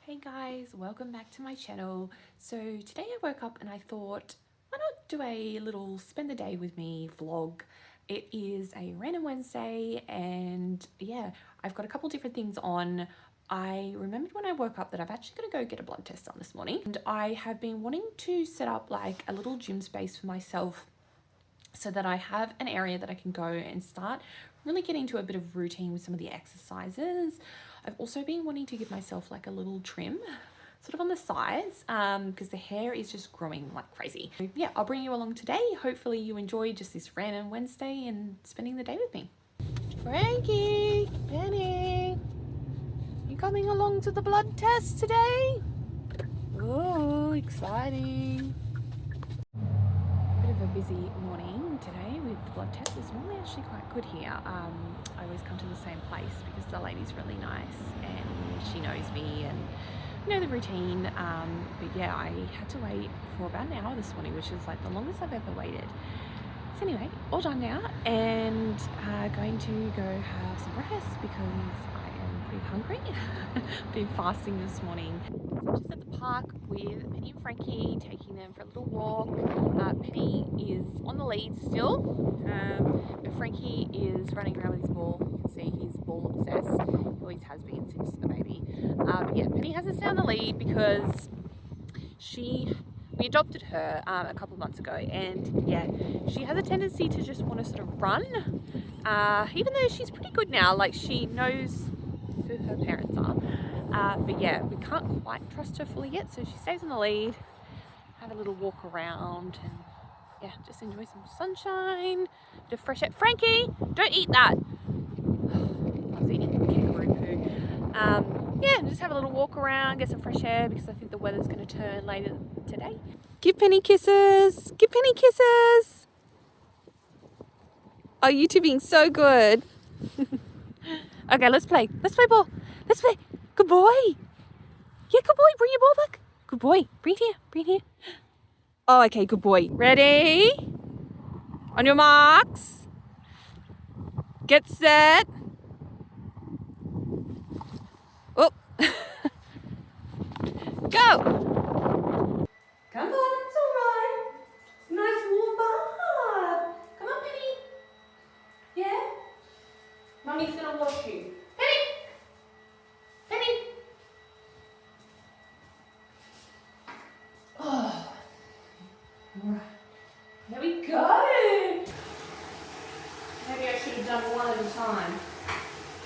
Hey guys, welcome back to my channel. So today I woke up and I thought, why not do a little spend the day with me vlog. It is a random Wednesday and yeah, I've got a couple different things on. I remembered when I woke up that I've actually got to go get a blood test done this morning, and I have been wanting to set up like a little gym space for myself so that I have an area that I can go and start really getting into a bit of routine with some of the exercises. I've also been wanting to give myself like a little trim sort of on the sides because the hair is just growing like crazy. So yeah, I'll bring you along today. Hopefully you enjoy just this random Wednesday and spending the day with me. Frankie, Penny, you coming along to the blood test today? Oh, exciting. Bit of a busy morning today with the blood test. It's normally actually quite good here. I always come to the same place because the lady's really nice and she knows me and know the routine. But yeah, I had to wait for about an hour this morning, which is like the longest I've ever waited. So anyway, all done now, and going to go have some breakfast because I am pretty hungry. Been fasting this morning. So I'm just at the park with Penny and Frankie, taking them for a little walk. Penny is on the lead still, but Frankie is running around with his ball. You can see he's ball obsessed. He always has been since a baby. But yeah, Penny has to stay on the lead because we adopted her a couple of months ago, and yeah, she has a tendency to just want to sort of run, even though she's pretty good now, like she knows who her parents are, but yeah, we can't quite trust her fully yet, so she stays on the lead, have a little walk around, and yeah, just enjoy some sunshine, bit of fresh air. Frankie, don't eat that. Loves eating kangaroo poo. Yeah, just have a little walk around, get some fresh air because I think the weather's going to turn later today. Give Penny kisses. Give Penny kisses. Oh, you two being so good. Okay, let's play. Let's play ball. Let's play. Good boy. Yeah, good boy. Bring your ball back. Good boy. Bring it here. Bring it here. Oh, okay, good boy. Ready? On your marks. Get set. Oh. Go. Come on, it's all right. It's a nice warm bath. Come on, Penny. Yeah? Mummy's gonna wash you. Penny! Penny! Oh, all right. There we go. Maybe I should have done one at a time.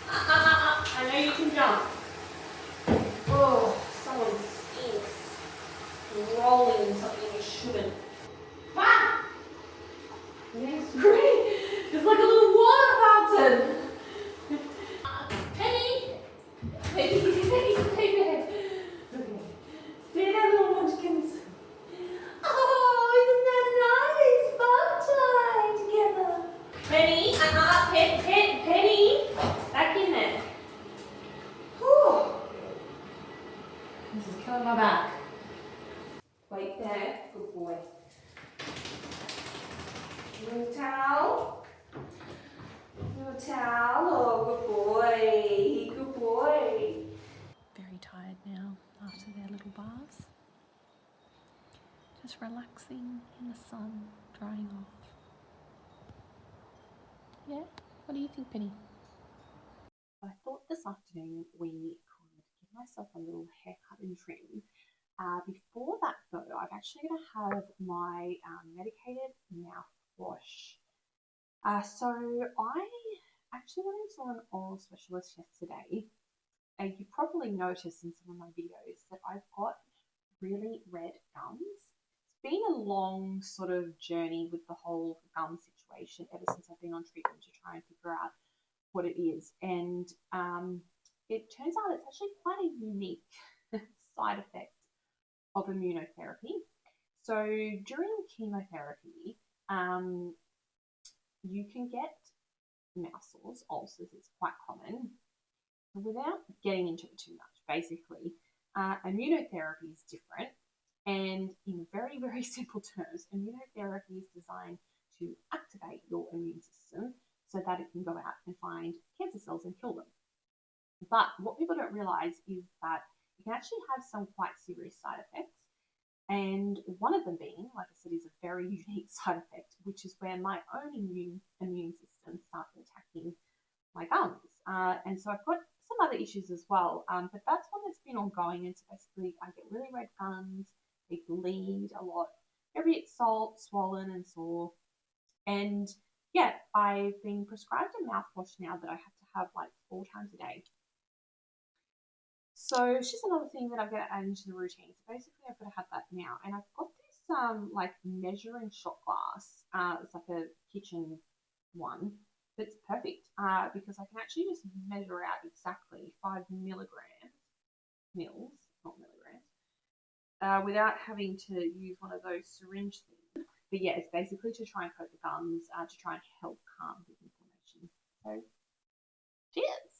I know you can jump. Oh, someone stinks. Rolling in something you shouldn't. Ah! Yes, great. It's like a little water fountain. Penny! Penny, stay there. Okay. Stay there, little munchkins. Oh, isn't that nice? Bath time together. Penny, Penny. Back in there. Whew. This is killing my back. Wait there. Good boy. Little towel. Little towel. Oh, good boy. Good boy. Very tired now after their little baths. Just relaxing in the sun, drying off. Yeah? What do you think, Penny? I thought this afternoon we could give myself a little haircut and trim. Before that though, I'm actually going to have my medicated mouthwash. So I actually went into an oral specialist yesterday, and you probably noticed in some of my videos that I've got really red gums. It's been a long sort of journey with the whole gum situation ever since I've been on treatment to try and figure out what it is, and it turns out it's actually quite a unique side effect of immunotherapy. So during chemotherapy, you can get mouth sores, ulcers, it's quite common. Without getting into it too much, basically, immunotherapy is different, and in very, very simple terms, immunotherapy is designed to activate your immune system so that it can go out and find cancer cells and kill them. But what people don't realize is that it can actually have some quite serious side effects. And one of them being, like I said, is a very unique side effect, which is where my own immune system starts attacking my gums. And so I've got some other issues as well, but that's one that's been ongoing. And so basically, I get really red gums, they bleed a lot, every bit salt, swollen, and sore. And yeah, I've been prescribed a mouthwash now that I have to have like 4 times a day. So it's just another thing that I've got to add into the routine. So basically, I've got to have that now, and I've got this like measuring shot glass. It's like a kitchen one that's perfect because I can actually just measure out exactly 5 milligrams, mils, not milligrams, without having to use one of those syringe things. But yeah, it's basically to try and coat the gums, to try and help calm the inflammation. So, cheers!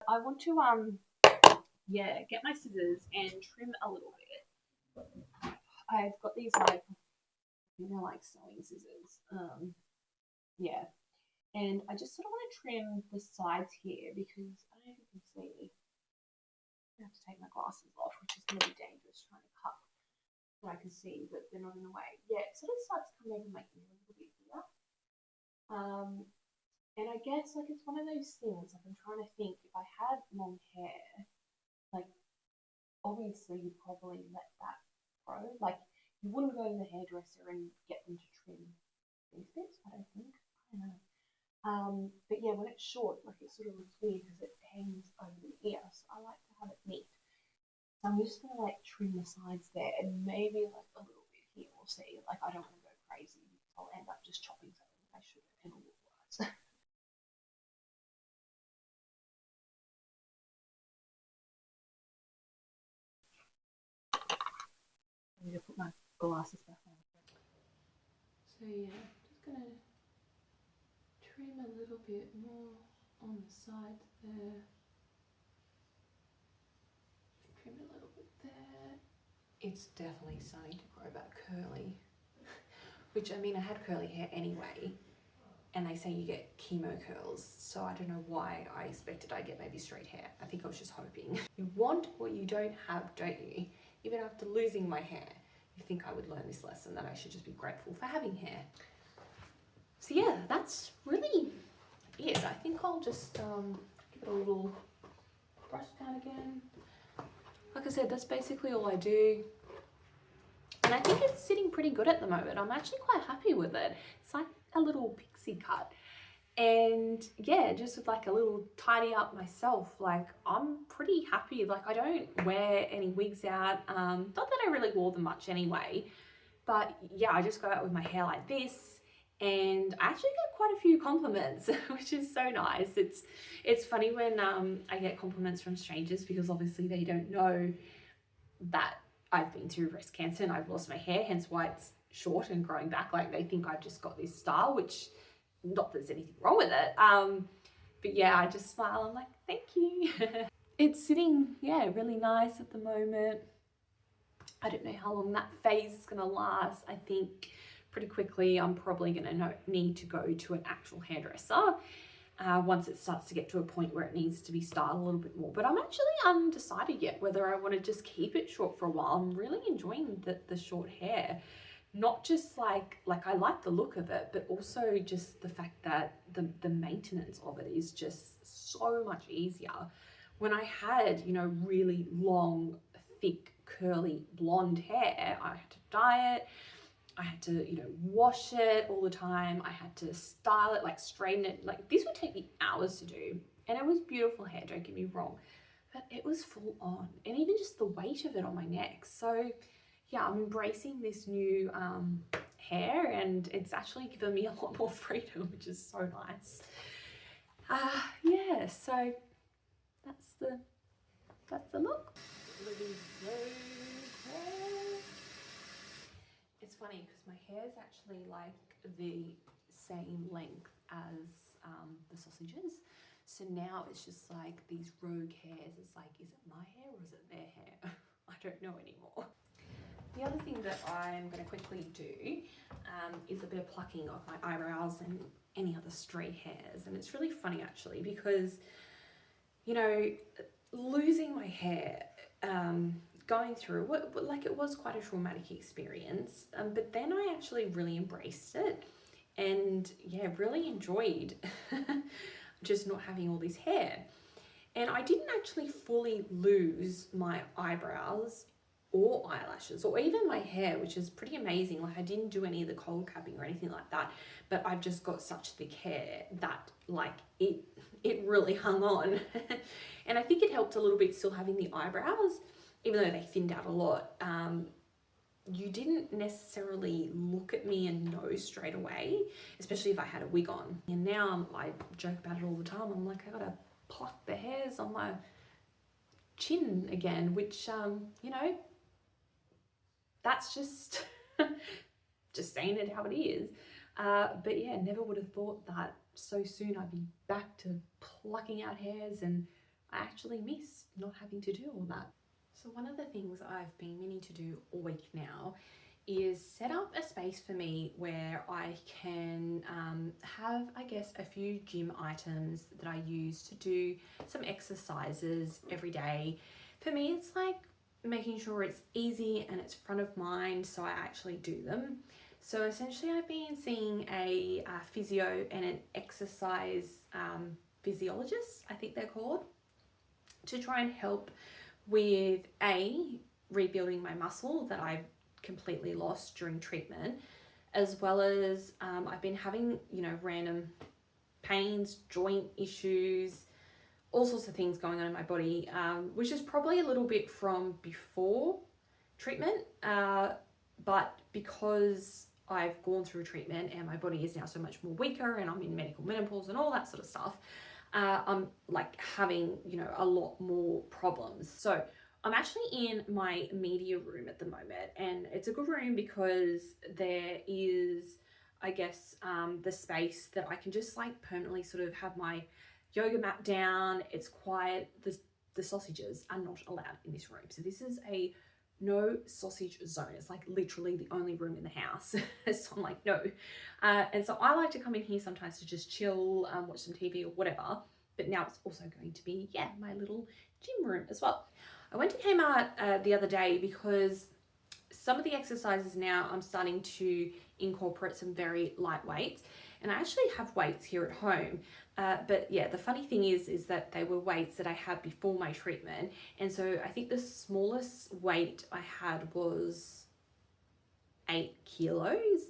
I want to get my scissors and trim a little bit. I've got these like, they're like sewing scissors. Yeah, and I just sort of want to trim the sides here because I don't know if you can see. I have to take my glasses off, which is going to be dangerous trying to cut what I can see, but they're not in the way. Yeah, it sort of starts to come over my ear a little bit here. And I guess like it's one of those things, like I'm trying to think, if I had long hair, like obviously you'd probably let that grow. Like you wouldn't go to the hairdresser and get them to trim these bits, I don't think. I don't know. But yeah, when it's short, like it sort of looks weird because it hangs over the ear, so I like to have it neat. So I'm just gonna like trim the sides there and maybe like a little bit here, we'll see. Like I don't want to go crazy because I'll end up just chopping something I shouldn't and it'll look worse. I need to put my glasses back on. So yeah, just gonna trim a little bit more on the side there. Trim a little bit there. It's definitely starting to grow back curly, which I mean I had curly hair anyway, and they say you get chemo curls, so I don't know why I expected I'd get maybe straight hair. I think I was just hoping. You want what you don't have, don't you? Even after losing my hair, you think I would learn this lesson that I should just be grateful for having hair. So yeah, that's really it. I think I'll just give it a little brush down again. Like I said, that's basically all I do. And I think it's sitting pretty good at the moment. I'm actually quite happy with it. It's like a little pixie cut. And yeah, just with like a little tidy up myself, like I'm pretty happy. Like I don't wear any wigs out. Not that I really wore them much anyway, but yeah, I just go out with my hair like this, and I actually get quite a few compliments, which is so nice. It's funny when I get compliments from strangers because obviously they don't know that I've been through breast cancer and I've lost my hair, hence why it's short and growing back. Like they think I've just got this style, which not that there's anything wrong with it. But yeah, I just smile. I'm like, thank you. It's sitting, yeah, really nice at the moment. I don't know how long that phase is going to last. I think pretty quickly I'm probably going to need to go to an actual hairdresser once it starts to get to a point where it needs to be styled a little bit more. But I'm actually undecided yet whether I want to just keep it short for a while. I'm really enjoying the short hair. Not just like I like the look of it, but also just the fact that the maintenance of it is just so much easier. When I had, you know, really long, thick, curly blonde hair, I had to dye it. I had to, you know, wash it all the time. I had to style it, like straighten it. Like this would take me hours to do. And it was beautiful hair, don't get me wrong. But it was full on. And even just the weight of it on my neck. So yeah, I'm embracing this new hair, and it's actually given me a lot more freedom, which is so nice. Yeah, so that's the look. It's funny because my hair is actually like the same length as the sausages. So now it's just like these rogue hairs. It's like, is it my hair or is it their hair? I don't know anymore. The other thing that I'm going to quickly do is a bit of plucking of my eyebrows and any other stray hairs. And it's really funny actually because, you know, losing my hair, going through like it was quite a traumatic experience, but then I actually really embraced it and yeah, really enjoyed just not having all this hair. And I didn't actually fully lose my eyebrows or eyelashes or even my hair, which is pretty amazing. Like I didn't do any of the cold capping or anything like that, but I've just got such thick hair that like it really hung on. And I think it helped a little bit still having the eyebrows, even though they thinned out a lot. You didn't necessarily look at me and know straight away, especially if I had a wig on. And now I joke about it all the time. I'm like, I gotta pluck the hairs on my chin again, which, you know, that's just saying it how it is. But yeah, never would have thought that so soon I'd be back to plucking out hairs, and I actually miss not having to do all that. So one of the things I've been meaning to do all week now is set up a space for me where I can have, I guess, a few gym items that I use to do some exercises every day. For me, it's like making sure it's easy and it's front of mind so I actually do them. So essentially I've been seeing a physio and an exercise physiologist, I think they're called, to try and help with rebuilding my muscle that I've completely lost during treatment, as well as I've been having, you know, random pains, joint issues, all sorts of things going on in my body, which is probably a little bit from before treatment, but because I've gone through treatment and my body is now so much more weaker and I'm in medical menopause and all that sort of stuff, I'm like having, you know, a lot more problems. So I'm actually in my media room at the moment, and it's a good room because there is, I guess, the space that I can just like permanently sort of have my yoga mat down. It's quiet. The sausages are not allowed in this room. So this is a no sausage zone. It's like literally the only room in the house. So I'm like, no. And so I like to come in here sometimes to just chill, watch some TV or whatever. But now it's also going to be, yeah, my little gym room as well. I went to Kmart the other day because some of the exercises now I'm starting to incorporate some very light weights. And I actually have weights here at home. But yeah, the funny thing is that they were weights that I had before my treatment. And so I think the smallest weight I had was 8 kilos,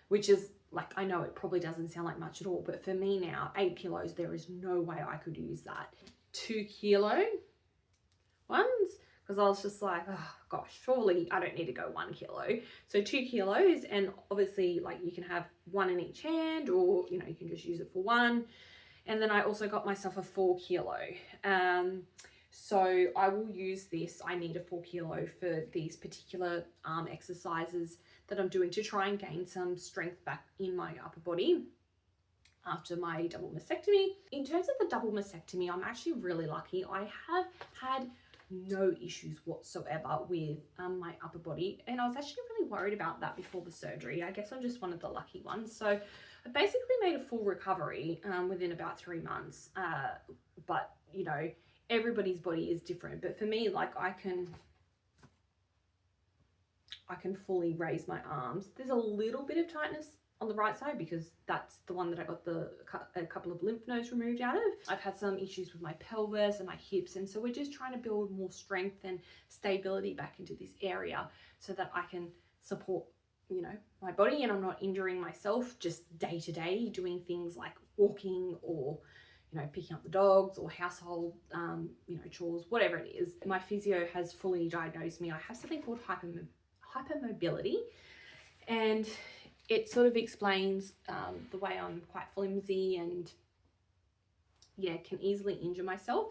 which is like, I know it probably doesn't sound like much at all, but for me now, 8 kilos, there is no way I could use that. 2 kilo ones, because I was just like, oh gosh, surely I don't need to go 1 kilo. So 2 kilos, and obviously like you can have one in each hand, or you know, you can just use it for one. And then I also got myself a 4 kilo. So I will use this. I need a 4 kilo for these particular arm exercises that I'm doing to try and gain some strength back in my upper body after my double mastectomy. In terms of the double mastectomy, I'm actually really lucky. I have had no issues whatsoever with my upper body, and I was actually really worried about that before the surgery. I guess I'm just one of the lucky ones. So I basically made a full recovery within about 3 months, but you know, everybody's body is different. But for me, like I can fully raise my arms. There's a little bit of tightness on the right side because that's the one that I got a couple of lymph nodes removed out of. I've had some issues with my pelvis and my hips, and so we're just trying to build more strength and stability back into this area so that I can support, you know, my body, and I'm not injuring myself just day to day doing things like walking or, you know, picking up the dogs or household, you know, chores, whatever it is. My physio has fully diagnosed me. I have something called hypermobility, and it sort of explains the way I'm quite flimsy and yeah, can easily injure myself.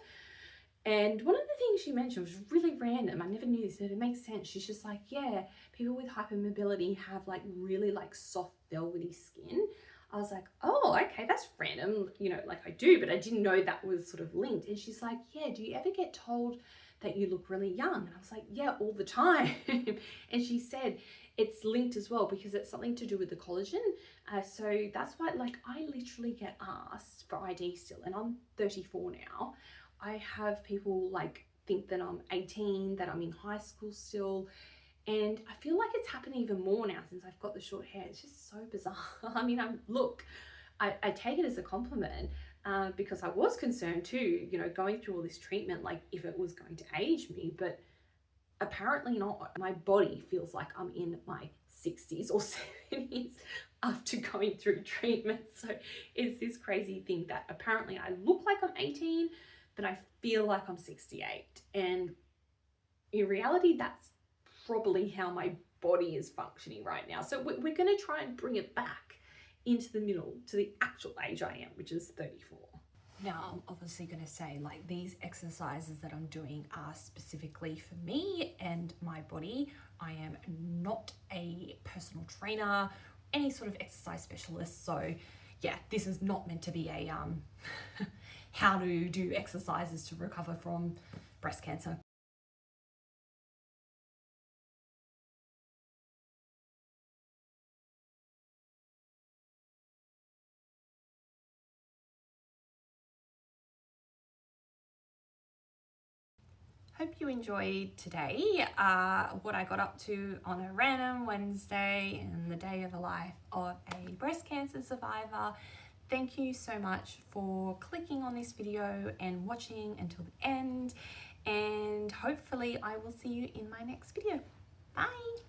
And one of the things she mentioned was really random. I never knew this, but it makes sense. She's just like, yeah, people with hypermobility have like really like soft velvety skin. I was like, oh, okay, that's random. You know, like I do, but I didn't know that was sort of linked. And she's like, yeah, do you ever get told that you look really young? And I was like, yeah, all the time. And she said it's linked as well because it's something to do with the collagen. So that's why, like, I literally get asked for ID still, and I'm 34 now. I have people like think that I'm 18, that I'm in high school still. And I feel like it's happened even more now since I've got the short hair. It's just so bizarre. I mean, I take it as a compliment because I was concerned too, you know, going through all this treatment, like if it was going to age me, but apparently not. My body feels like I'm in my 60s or 70s after going through treatment. So it's this crazy thing that apparently I look like I'm 18, but I feel like I'm 68. And in reality, that's probably how my body is functioning right now. So we're going to try and bring it back into the middle to the actual age I am, which is 34. Now, I'm obviously going to say, like, these exercises that I'm doing are specifically for me and my body. I am not a personal trainer, any sort of exercise specialist. So yeah, this is not meant to be a how to do exercises to recover from breast cancer. Hope you enjoyed today, what I got up to on a random Wednesday in the day of the life of a breast cancer survivor. Thank you so much for clicking on this video and watching until the end, and hopefully I will see you in my next video. Bye!